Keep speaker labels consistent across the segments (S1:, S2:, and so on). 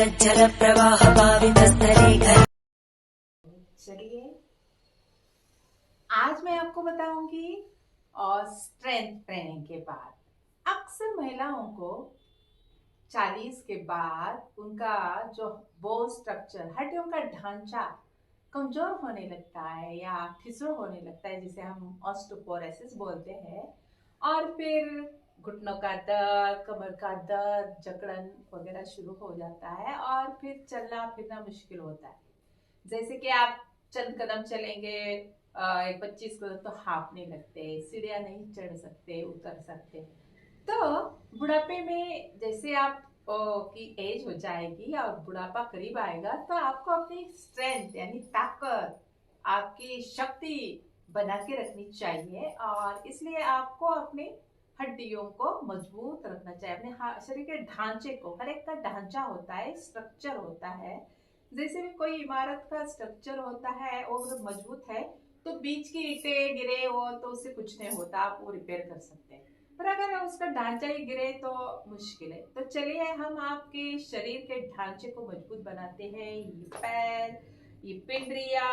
S1: जलप्रवाहभावितस्थले।
S2: चलिए आज मैं आपको बताऊंगी और स्ट्रेंथ ट्रेनिंग के बाद अक्सर महिलाओं को 40 के बाद उनका जो बोन स्ट्रक्चर हड्डियों का ढांचा कमजोर होने लगता है या ठिसुर होने लगता है, जिसे हम ऑस्टियोपोरोसिस बोलते हैं। और फिर घुटनों का दर्द, कमर का दर्द, जकड़न वगैरह शुरू हो जाता है और फिर चलना फिरना मुश्किल होता है। जैसे कि आप चंद कदम चलेंगे, 25 कदम तो हाँफने लगते, सीढ़ियाँ नहीं चढ़ सकते, उतर सकते। तो बुढ़ापे में जैसे आप की एज हो जाएगी और बुढ़ापा करीब आएगा, तो आपको अपनी स्ट्रेंथ यानी ताकत, आपकी शक्ति बना के रखनी चाहिए। और इसलिए आपको अपने हड्डियों को मजबूत रखना चाहिए, अपने शरीर के ढांचे को। हर एक का ढांचा होता है, स्ट्रक्चर होता है। जैसे भी कोई इमारत का स्ट्रक्चर होता है और मजबूत है, तो बीच की ईंटें गिरे हो तो उससे कुछ नहीं होता, आप वो रिपेयर कर सकते हैं। पर अगर उसका ढांचा ही गिरे तो मुश्किल है। तो चलिए हम आपके शरीर के ढांचे को मजबूत बनाते हैं। ये पैर, ये पिंडरिया,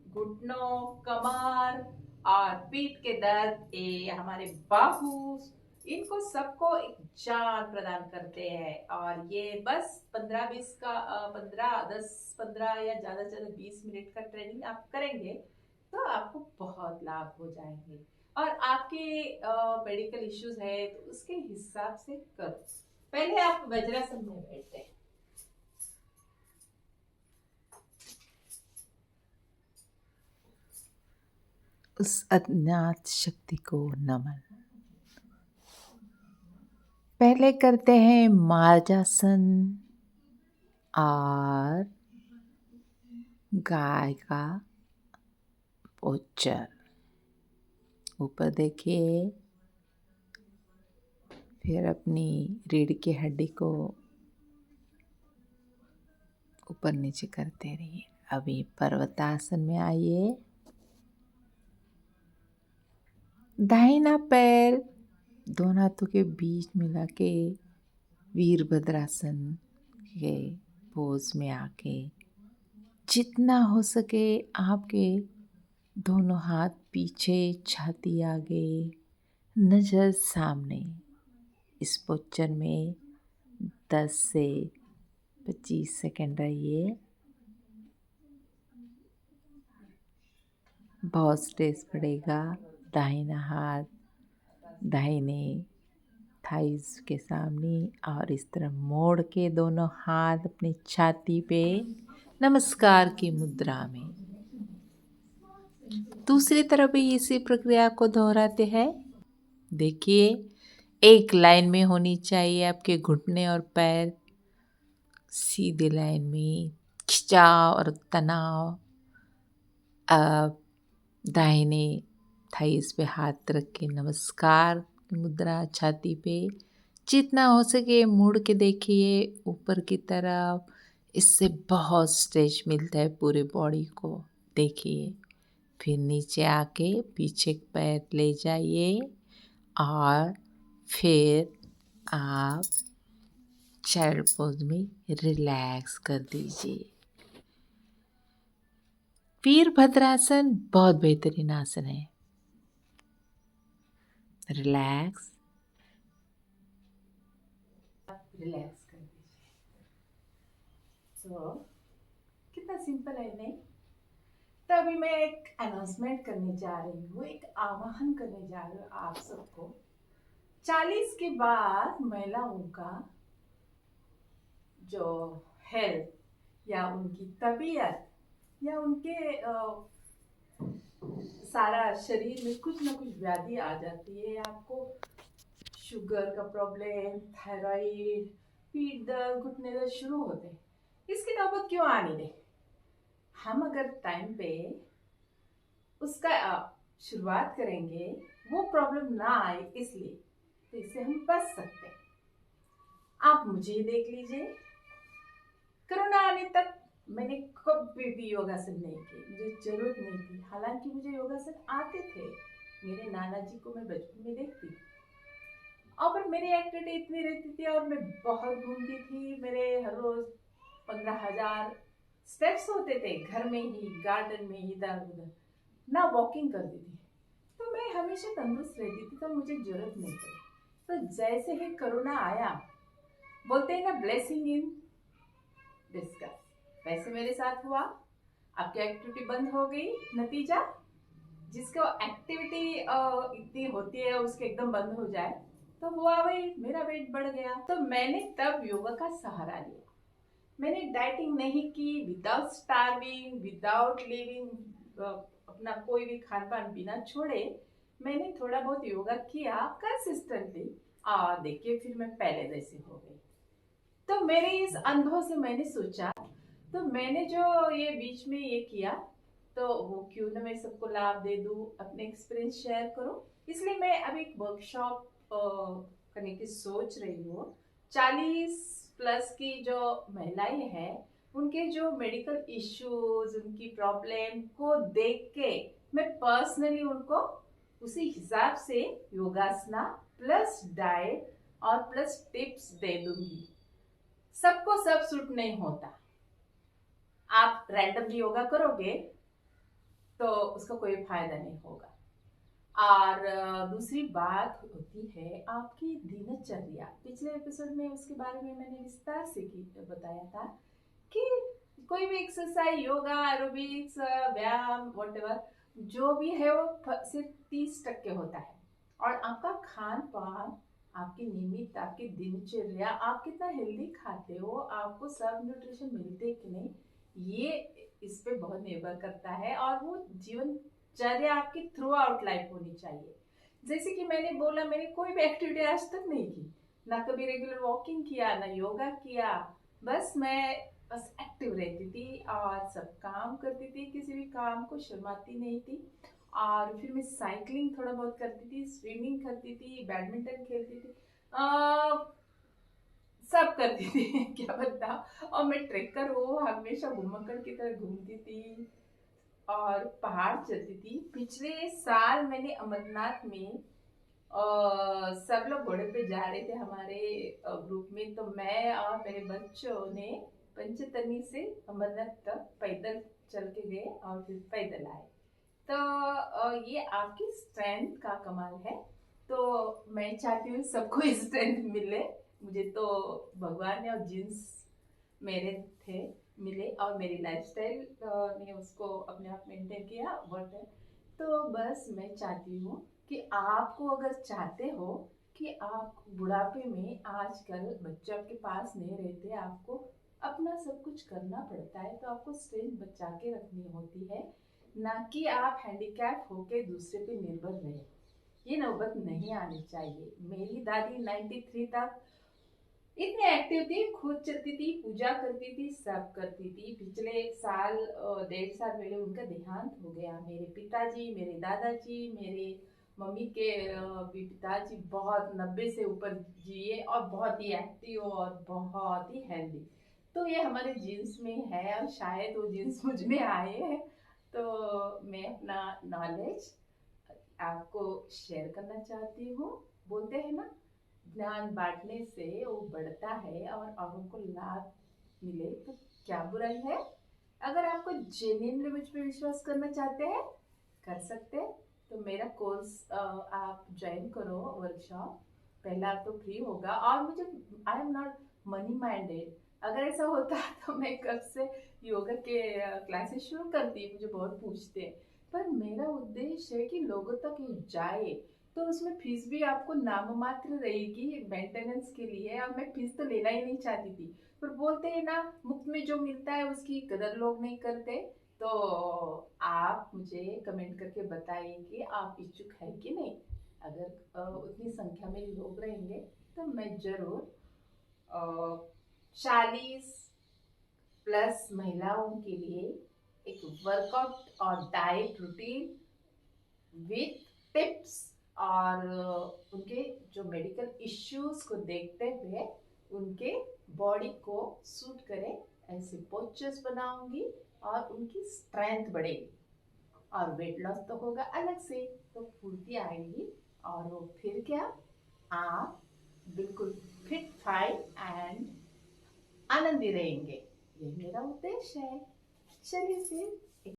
S2: घुटनों, कमर और पीठ के दर्द, ये हमारे बाहु, इनको सबको एक जान प्रदान करते हैं। और ये बस 15-20 का 15 या ज्यादा से ज्यादा 20 मिनट का ट्रेनिंग आप करेंगे तो आपको बहुत लाभ हो जाएंगे। और आपके मेडिकल इश्यूज है तो उसके हिसाब से करो। पहले आप वज्रासन में बैठते हैं।
S3: उस अज्ञात शक्ति को नमन। पहले करते हैं मार्जासन और गाय का पोस्चर। ऊपर देखिए, फिर अपनी रीढ़ की हड्डी को ऊपर नीचे करते रहिए। अभी पर्वतासन में आइए। दाहिना पैर दोनों हाथों के बीच मिला के वीरभद्रासन के पोज में आके जितना हो सके आपके दोनों हाथ पीछे, छाती आगे, नज़र सामने। इस पोस्चर में 10 से 25 सेकंड रहिए। बहुत स्ट्रेस पड़ेगा। दाहिना हाथ दाहिने थाइस के सामने और इस तरह मोड़ के दोनों हाथ अपनी छाती पे नमस्कार की मुद्रा में। दूसरी तरफ भी इसी प्रक्रिया को दोहराते हैं। देखिए, एक लाइन में होनी चाहिए आपके घुटने और पैर, सीधी लाइन में। खिंचाव और तनाव। दाहिने थाइस पे हाथ रख के नमस्कार मुद्रा छाती पे। जितना हो सके मुड़ के देखिए ऊपर की तरफ। इससे बहुत स्ट्रेच मिलता है पूरे बॉडी को। देखिए, फिर नीचे आके पीछे पैर ले जाइए और फिर आप चाइल्ड पोज में रिलैक्स कर दीजिए। वीरभद्रासन बहुत बेहतरीन आसन है। रिलैक्स
S2: रिलैक्स कर दीजिए। तो कितना सिंपल है नहीं? तो अभी मैं एक अनाउंसमेंट करने जा रही हूँ, एक आह्वान करने जा रही हूँ आप सबको। 40 के बाद महिलाओं का जो हेल्थ या उनकी तबीयत या उनके सारा शरीर में कुछ ना कुछ व्याधि आ जाती है। आपको शुगर का प्रॉब्लम, थायराइड, पीठ दर्द, घुटने दर्द शुरू होते हैं। इसकी नौबत क्यों आने दें? हम अगर टाइम पे उसका शुरुआत करेंगे, वो प्रॉब्लम ना आए, इसलिए तो इससे हम बच सकते हैं। आप मुझे ही देख लीजिए, कोरोना आने तक मैंने कभी भी योगासन नहीं की, मुझे जरूरत नहीं थी। हालांकि मुझे योगासन आते थे, मेरे नाना जी को मैं बचपन में देखती थी। और पर मेरी एक्टिविटी इतनी रहती थी और मैं बहुत घूमती थी। मेरे हर रोज 15,000 स्टेप्स होते थे घर में ही, गार्डन में ही, इधर उधर ना वॉकिंग करती थी। तो मैं हमेशा तंदुरुस्त रहती थी, तो मुझे जरूरत नहीं पड़ी। तो जैसे ही कोरोना आया, बोलते हैं ना ब्लेसिंग इन डिस्कस, वैसे मेरे साथ हुआ। आपकी एक्टिविटी बंद हो गई, नतीजा जिसको एक्टिविटी इतनी होती है उसके एकदम बंद हो जाए, तो हुआ वही, मेरा वेट बढ़ गया। तो मैंने तब योगा का सहारा लिया। मैंने डाइटिंग नहीं की, विदाउट स्टार्विंग, विदाउट लिविंग, अपना कोई भी खान पान बिना छोड़े मैंने थोड़ा बहुत योगा किया कंसिस्टेंटली, और देखिए फिर मैं पहले जैसी हो गई। तो मेरे इस अनुभव से मैंने सोचा, तो मैंने जो ये बीच में ये किया, तो वो क्यों ना मैं सबको लाभ दे दूं, अपने एक्सपीरियंस शेयर करूं। इसलिए मैं अभी एक वर्कशॉप करने की सोच रही हूँ। 40 प्लस की जो महिलाएं हैं, उनके जो मेडिकल इश्यूज, उनकी प्रॉब्लम को देख के मैं पर्सनली उनको उसी हिसाब से योगासना प्लस डाइट और प्लस टिप्स दे दूंगी। सबको सब सूट नहीं होता। आप रैंडमली योगा करोगे तो उसका कोई फायदा नहीं होगा। और दूसरी बात होती है आपकी दिनचर्या। पिछले एपिसोड में उसके बारे में मैंने विस्तार से बताया था कि कोई भी एक्सरसाइज, योगा, एरोबिक्स, व्यायाम, व्हाटएवर जो भी है वो सिर्फ 30% होता है। और आपका खान पान, आपकी नियमित, आपकी दिनचर्या, आप कितना हेल्दी खाते हो, आपको सब न्यूट्रिशन मिलते कि नहीं, ये इस पे बहुत निर्भर करता है। और वो जीवनचर्या आपकी थ्रू आउट लाइफ होनी चाहिए। जैसे कि मैंने बोला, मैंने कोई भी एक्टिविटी आज तक नहीं की, ना कभी रेगुलर वॉकिंग किया, ना योगा किया। बस एक्टिव रहती थी और सब काम करती थी, किसी भी काम को शर्माती नहीं थी। और फिर मैं साइकिलिंग थोड़ा बहुत करती थी, स्विमिंग करती थी, बैडमिंटन खेलती थी, सब करती थी क्या बताओ। और मैं ट्रेकर हूँ, हमेशा घुमक्कड़ की तरह घूमती थी और पहाड़ चलती थी। पिछले साल मैंने अमरनाथ में सब लोग घोड़े पे जा रहे थे हमारे ग्रुप में, तो मैं और मेरे बच्चों ने पंचतनी से अमरनाथ तक पैदल चल के गए और फिर पैदल आए। तो ये आपकी स्ट्रेंथ का कमाल है। तो मैं चाहती हूँ सबको स्ट्रेंथ मिले। मुझे तो भगवान ने और जीन्स मेरे थे मिले, और मेरी लाइफस्टाइल ने उसको अपने आप मेंटेन किया, बट तो बस मैं चाहती हूँ कि आपको, अगर चाहते हो कि आप बुढ़ापे में, आजकल बच्चे आपके पास नहीं रहते, आपको अपना सब कुछ करना पड़ता है, तो आपको स्ट्रेंथ बचा के रखनी होती है, ना कि आप हैंडीकैप होके दूसरे पे निर्भर रहे। ये नौबत नहीं आनी चाहिए। मेरी दादी 93 तक इतनी एक्टिव थी, खुद चलती थी, पूजा करती थी, सब करती थी। पिछले साल 1.5 साल पहले उनका देहांत हो गया। मेरे पिताजी, मेरे दादाजी, मेरे मम्मी के भी पिताजी बहुत 90 से ऊपर जिए और बहुत ही एक्टिव और बहुत ही हेल्दी। तो ये हमारे जीन्स में है और शायद वो जीन्स मुझ में आए हैं। तो मैं अपना नॉलेज आपको शेयर करना चाहती हूँ। बोलते हैं ना, ज्ञान बांटने से वो बढ़ता है और औरों को लाभ मिले, तो क्या बुराई है। अगर आपको जेन्युइनली मुझ पे विश्वास करना चाहते हैं, कर सकते हैं। तो मेरा कोर्स आप ज्वाइन करो, वर्कशॉप पहला तो फ्री होगा। और मुझे, I am not money minded. अगर ऐसा होता तो मैं कब से योगा के क्लासेस शुरू करती। मुझे बहुत पूछते हैं, पर मेरा उद्देश्य है कि लोगों तक ये जाए। तो उसमें फीस भी आपको नाम मात्र रहेगी मेंटेनेंस के लिए, और मैं फीस तो लेना ही नहीं चाहती थी। पर बोलते हैं ना, मुफ्त में जो मिलता है उसकी कदर लोग नहीं करते। तो आप मुझे कमेंट करके बताइए कि आप इच्छुक है कि नहीं। अगर उतनी संख्या में लोग रहेंगे तो मैं जरूर 40 प्लस महिलाओं के लिए एक वर्कआउट और डाइट रूटीन विथ टिप्स, और उनके जो मेडिकल इश्यूज को देखते हुए उनके बॉडी को सूट करे ऐसे पोस्चर्स बनाऊंगी, और उनकी स्ट्रेंथ बढ़ेगी। और वेट लॉस तो होगा अलग से, तो फुर्ती आएगी, और वो फिर क्या, आप बिल्कुल फिट फाइन एंड आनंदी रहेंगे। ये मेरा उद्देश्य है। चलिए फिर